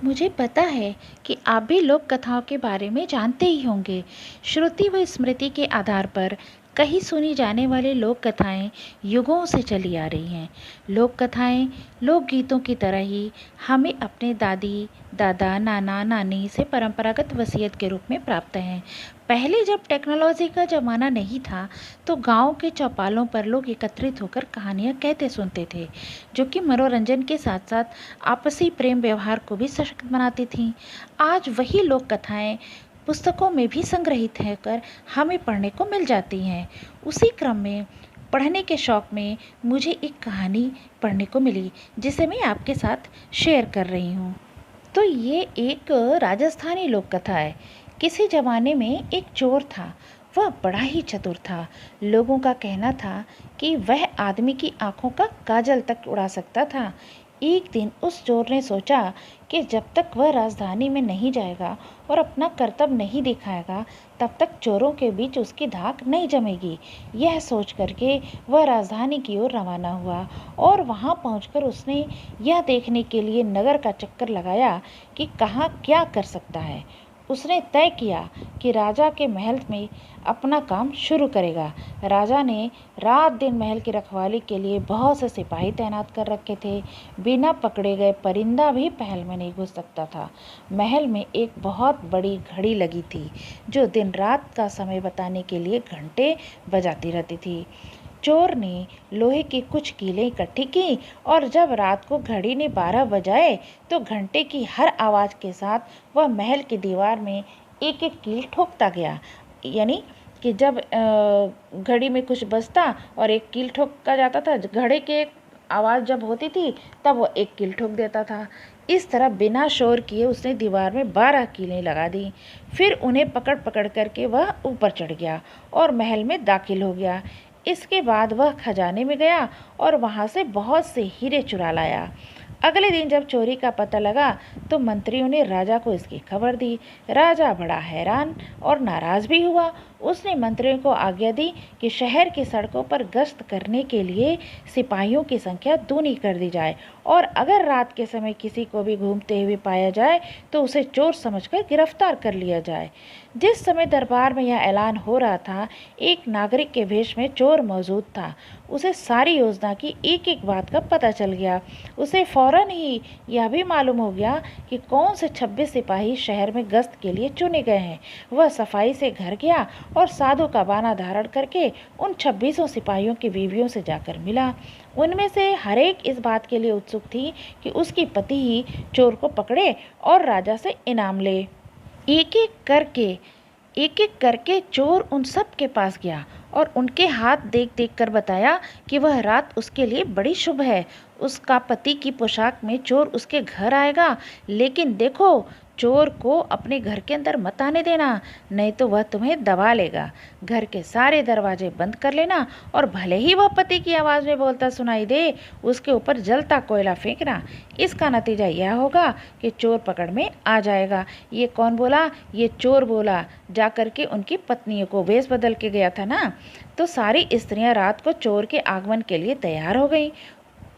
मुझे पता है कि आप भी लोक कथाओं के बारे में जानते ही होंगे। श्रुति व स्मृति के आधार पर कही सुनी जाने वाली लोक कथाएं युगों से चली आ रही हैं। लोक कथाएं लोकगीतों की तरह ही हमें अपने दादी दादा नाना नानी से परंपरागत वसीयत के रूप में प्राप्त हैं। पहले जब टेक्नोलॉजी का ज़माना नहीं था तो गांव के चौपालों पर लोग एकत्रित होकर कहानियाँ कहते सुनते थे, जो कि मनोरंजन के साथ साथ आपसी प्रेम व्यवहार को भी सशक्त बनाती थीं। आज वही लोक कथाएं पुस्तकों में भी संग्रहित होकर हमें पढ़ने को मिल जाती हैं। उसी क्रम में पढ़ने के शौक़ में मुझे एक कहानी पढ़ने को मिली, जिसे मैं आपके साथ शेयर कर रही हूँ। तो ये एक राजस्थानी लोक कथा है। किसी ज़माने में एक चोर था। वह बड़ा ही चतुर था। लोगों का कहना था कि वह आदमी की आंखों का काजल तक उड़ा सकता था। एक दिन उस चोर ने सोचा कि जब तक वह राजधानी में नहीं जाएगा और अपना कर्तव्य नहीं दिखाएगा, तब तक चोरों के बीच उसकी धाक नहीं जमेगी। यह सोच करके वह राजधानी की ओर रवाना हुआ और वहां पहुंचकर उसने यह देखने के लिए नगर का चक्कर लगाया कि कहाँ क्या कर सकता है। उसने तय किया कि राजा के महल में अपना काम शुरू करेगा। राजा ने रात दिन महल की रखवाली के लिए बहुत से सिपाही तैनात कर रखे थे। बिना पकड़े गए परिंदा भी महल में नहीं घुस सकता था। महल में एक बहुत बड़ी घड़ी लगी थी, जो दिन रात का समय बताने के लिए घंटे बजाती रहती थी। चोर ने लोहे की कुछ कीलें इकट्ठी की और जब रात को घड़ी ने 12 बजाए तो घंटे की हर आवाज़ के साथ वह महल की दीवार में एक एक कील ठोकता गया। यानी कि जब घड़ी में कुछ बजता और एक कील ठोका जाता था, घड़े के आवाज़ जब होती थी तब वो एक कील ठोक देता था। इस तरह बिना शोर किए उसने दीवार में 12 कीलें लगा दी। फिर उन्हें पकड़ पकड़ करके वह ऊपर चढ़ गया और महल में दाखिल हो गया। इसके बाद वह खजाने में गया और वहां से बहुत से हीरे चुरा लाया। अगले दिन जब चोरी का पता लगा तो मंत्रियों ने राजा को इसकी खबर दी। राजा बड़ा हैरान और नाराज भी हुआ। उसने मंत्रियों को आज्ञा दी कि शहर की सड़कों पर गश्त करने के लिए सिपाहियों की संख्या दूनी कर दी जाए और अगर रात के समय किसी को भी घूमते हुए पाया जाए तो उसे चोर समझकर गिरफ्तार कर लिया जाए। जिस समय दरबार में यह ऐलान हो रहा था, एक नागरिक के भेष में चोर मौजूद था। उसे सारी योजना की एक एक बात का पता चल गया। उसे फौरन ही यह भी मालूम हो गया कि कौन से 26 सिपाही शहर में गश्त के लिए चुने गए हैं। वह सफाई से घर गया और साधु का बाना धारण करके उन 26 सिपाहियों की बीवियों से जाकर मिला। उनमें से हर एक इस बात के लिए उत्सुक थी कि उसकी पति ही चोर को पकड़े और राजा से इनाम ले। एक एक करके चोर उन सब के पास गया और उनके हाथ देख देख कर बताया कि वह रात उसके लिए बड़ी शुभ है। उसका पति की पोशाक में चोर उसके घर आएगा, लेकिन देखो, चोर को अपने घर के अंदर मत आने देना, नहीं तो वह तुम्हें दबा लेगा। घर के सारे दरवाजे बंद कर लेना और भले ही वह पति की आवाज़ में बोलता सुनाई दे, उसके ऊपर जलता कोयला फेंकना। इसका नतीजा यह होगा कि चोर पकड़ में आ जाएगा। ये कौन बोला? ये चोर बोला। जा कर के उनकी पत्नियों को वेश बदल के गया था ना। तो सारी स्त्रियां रात को चोर के आगमन के लिए तैयार हो गईं।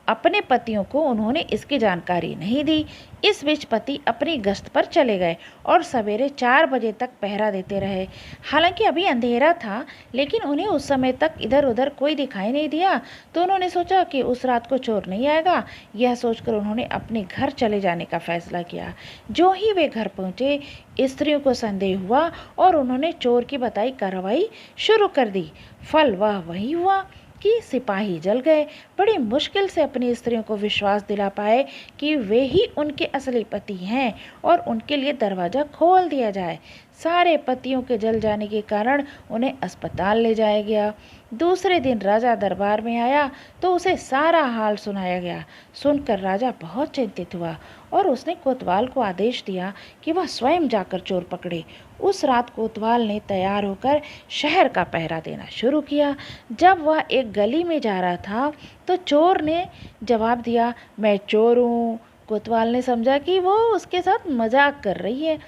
अपने पतियों को उन्होंने इसकी जानकारी नहीं दी। इस बीच पति अपनी गश्त पर चले गए और सवेरे 4 बजे तक पहरा देते रहे। हालांकि अभी अंधेरा था, लेकिन उन्हें उस समय तक इधर उधर कोई दिखाई नहीं दिया। तो उन्होंने सोचा कि उस रात को चोर नहीं आएगा। यह सोचकर उन्होंने अपने घर चले जाने का फैसला किया। जो ही वे घर पहुंचे, स्त्रियों को संदेह हुआ और उन्होंने चोर की बताई कार्रवाई शुरू कर दी। फल वह वही हुआ कि सिपाही जल गए। बड़ी मुश्किल से अपनी स्त्रियों को विश्वास दिला पाए कि वे ही उनके असली पति हैं और उनके लिए दरवाज़ा खोल दिया जाए। सारे पतियों के जल जाने के कारण उन्हें अस्पताल ले जाया गया। दूसरे दिन राजा दरबार में आया तो उसे सारा हाल सुनाया गया। सुनकर राजा बहुत चिंतित हुआ और उसने कोतवाल को आदेश दिया कि वह स्वयं जाकर चोर पकड़े। उस रात कोतवाल ने तैयार होकर शहर का पहरा देना शुरू किया। जब वह एक गली में जा रहा था तो चोर ने जवाब दिया, मैं चोर हूँ। कोतवाल ने समझा कि वो उसके साथ मजाक कर रही है।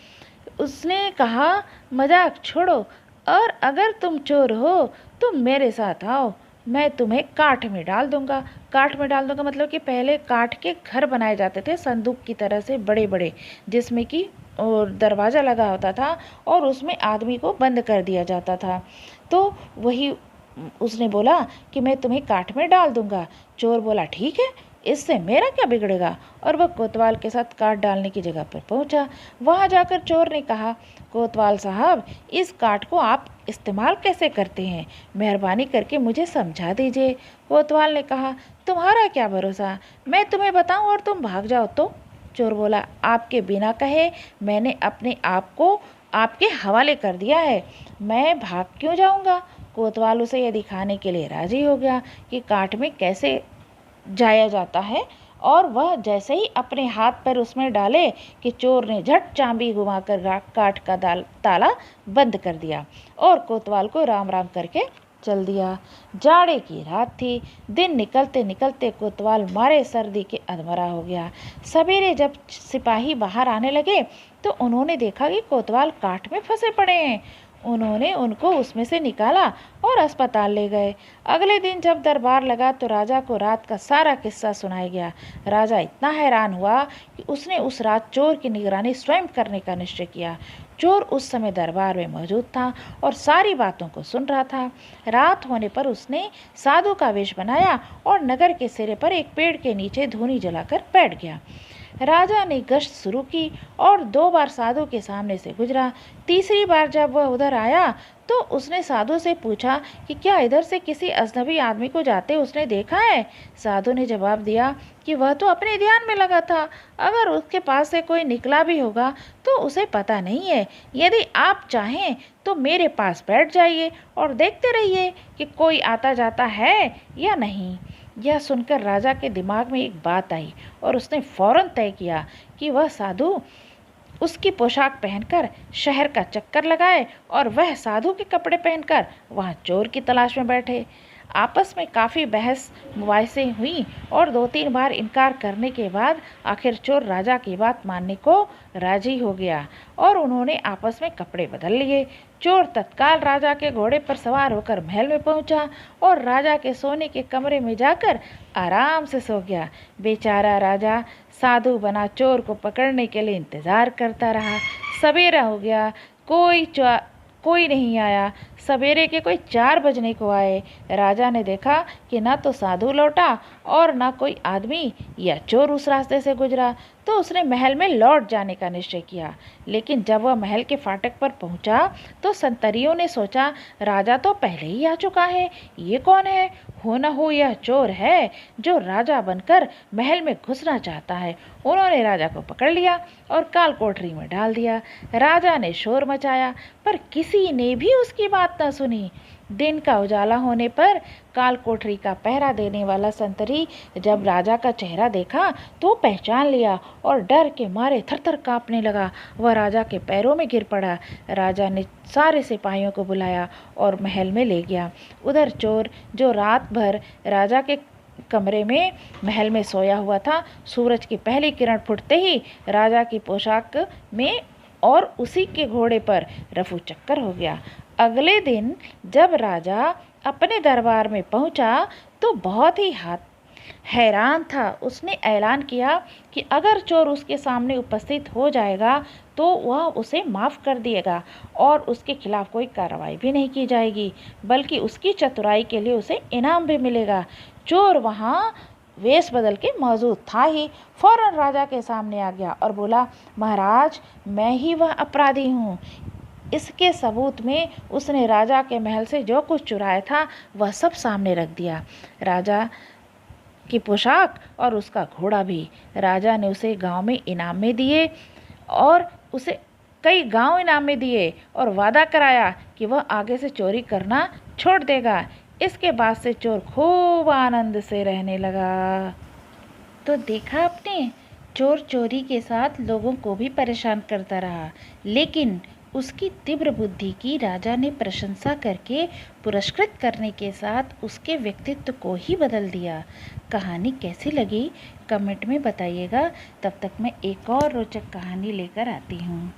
उसने कहा, मजाक छोड़ो और अगर तुम चोर हो तो मेरे साथ आओ, मैं तुम्हें काठ में डाल दूंगा। काठ में डाल दूंगा मतलब कि पहले काठ के घर बनाए जाते थे संदूक की तरह से बड़े बड़े, जिसमें कि और दरवाज़ा लगा होता था और उसमें आदमी को बंद कर दिया जाता था। तो वही उसने बोला कि मैं तुम्हें काठ में डाल दूंगा। चोर बोला ठीक है, इससे मेरा क्या बिगड़ेगा, और वह कोतवाल के साथ काठ डालने की जगह पर पहुंचा। वहां जाकर चोर ने कहा, कोतवाल साहब, इस काठ को आप इस्तेमाल कैसे करते हैं, मेहरबानी करके मुझे समझा दीजिए। कोतवाल ने कहा, तुम्हारा क्या भरोसा, मैं तुम्हें बताऊं और तुम भाग जाओ तो। चोर बोला, आपके बिना कहे मैंने अपने आप को आपके हवाले कर दिया है, मैं भाग क्यों जाऊंगा। कोतवाल उसे यह दिखाने के लिए राजी हो गया कि काठ में कैसे जाया जाता है, और वह जैसे ही अपने हाथ पर उसमें डाले कि चोर ने झट चाबी घुमाकर काठ का ताला बंद कर दिया और कोतवाल को राम राम करके चल दिया। जाड़े की रात थी। दिन निकलते निकलते कोतवाल मारे सर्दी के अधमरा हो गया। सवेरे जब सिपाही बाहर आने लगे तो उन्होंने देखा कि कोतवाल काठ में फंसे पड़े हैं। उन्होंने उनको उसमें से निकाला और अस्पताल ले गए। अगले दिन जब दरबार लगा तो राजा को रात का सारा किस्सा सुनाया गया। राजा इतना हैरान हुआ कि उसने उस रात चोर की निगरानी स्वयं करने का निश्चय किया। चोर उस समय दरबार में मौजूद था और सारी बातों को सुन रहा था। रात होने पर उसने साधु का वेश बनाया और नगर के सिरे पर एक पेड़ के नीचे धूनी जलाकर बैठ गया। राजा ने गश्त शुरू की और 2 बार साधु के सामने से गुजरा। तीसरी बार जब वह उधर आया तो उसने साधु से पूछा कि क्या इधर से किसी अजनबी आदमी को जाते उसने देखा है। साधु ने जवाब दिया कि वह तो अपने ध्यान में लगा था, अगर उसके पास से कोई निकला भी होगा तो उसे पता नहीं है। यदि आप चाहें तो मेरे पास बैठ जाइए और देखते रहिए कि कोई आता जाता है या नहीं। यह सुनकर राजा के दिमाग में एक बात आई और उसने फौरन तय किया कि वह साधु उसकी पोशाक पहनकर शहर का चक्कर लगाए और वह साधु के कपड़े पहनकर वहां चोर की तलाश में बैठे। आपस में काफ़ी बहस मुबाहिसें हुई और 2-3 बार इनकार करने के बाद आखिर चोर राजा की बात मानने को राजी हो गया और उन्होंने आपस में कपड़े बदल लिए। चोर तत्काल राजा के घोड़े पर सवार होकर महल में पहुंचा और राजा के सोने के कमरे में जाकर आराम से सो गया। बेचारा राजा साधु बना चोर को पकड़ने के लिए इंतजार करता रहा। सवेरा हो गया, कोई नहीं आया। सवेरे के कोई 4 बजने को आए। राजा ने देखा कि ना तो साधु लौटा और ना कोई आदमी या चोर उस रास्ते से गुजरा, तो उसने महल में लौट जाने का निश्चय किया। लेकिन जब वह महल के फाटक पर पहुंचा तो संतरियों ने सोचा, राजा तो पहले ही आ चुका है, ये कौन है, हो न हो यह चोर है जो राजा बनकर महल में घुसना चाहता है। उन्होंने राजा को पकड़ लिया और काल कोठरी में डाल दिया। राजा ने शोर मचाया पर किसी ने भी उसकी बात न सुनी। दिन का उजाला होने पर काल कोठरी का पहरा देने वाला संतरी जब राजा का चेहरा देखा तो पहचान लिया और डर के मारे थरथर कांपने लगा। वह राजा के पैरों में गिर पड़ा। राजा ने सारे सिपाहियों को बुलाया और महल में ले गया। उधर चोर जो रात भर राजा के कमरे में महल में सोया हुआ था, सूरज की पहली किरण फुटते ही राजा की पोशाक में और उसी के घोड़े पर रफू चक्कर हो गया। अगले दिन जब राजा अपने दरबार में पहुंचा तो बहुत ही हैरान था। उसने ऐलान किया कि अगर चोर उसके सामने उपस्थित हो जाएगा तो वह उसे माफ़ कर दिएगा और उसके खिलाफ कोई कार्रवाई भी नहीं की जाएगी, बल्कि उसकी चतुराई के लिए उसे इनाम भी मिलेगा। चोर वहाँ वेश बदल के मौजूद था ही फौरन राजा के सामने आ गया और बोला, महाराज, मैं ही वह अपराधी हूँ। इसके सबूत में उसने राजा के महल से जो कुछ चुराया था वह सब सामने रख दिया, राजा की पोशाक और उसका घोड़ा भी। राजा ने उसे गांव में इनाम में दिए और उसे कई गांव इनाम में दिए और वादा कराया कि वह आगे से चोरी करना छोड़ देगा। इसके बाद से चोर खूब आनंद से रहने लगा। तो देखा आपने, चोर चोरी के साथ लोगों को भी परेशान करता रहा, लेकिन उसकी तीव्र बुद्धि की राजा ने प्रशंसा करके पुरस्कृत करने के साथ उसके व्यक्तित्व को ही बदल दिया। कहानी कैसी लगी कमेंट में बताइएगा। तब तक मैं एक और रोचक कहानी लेकर आती हूँ।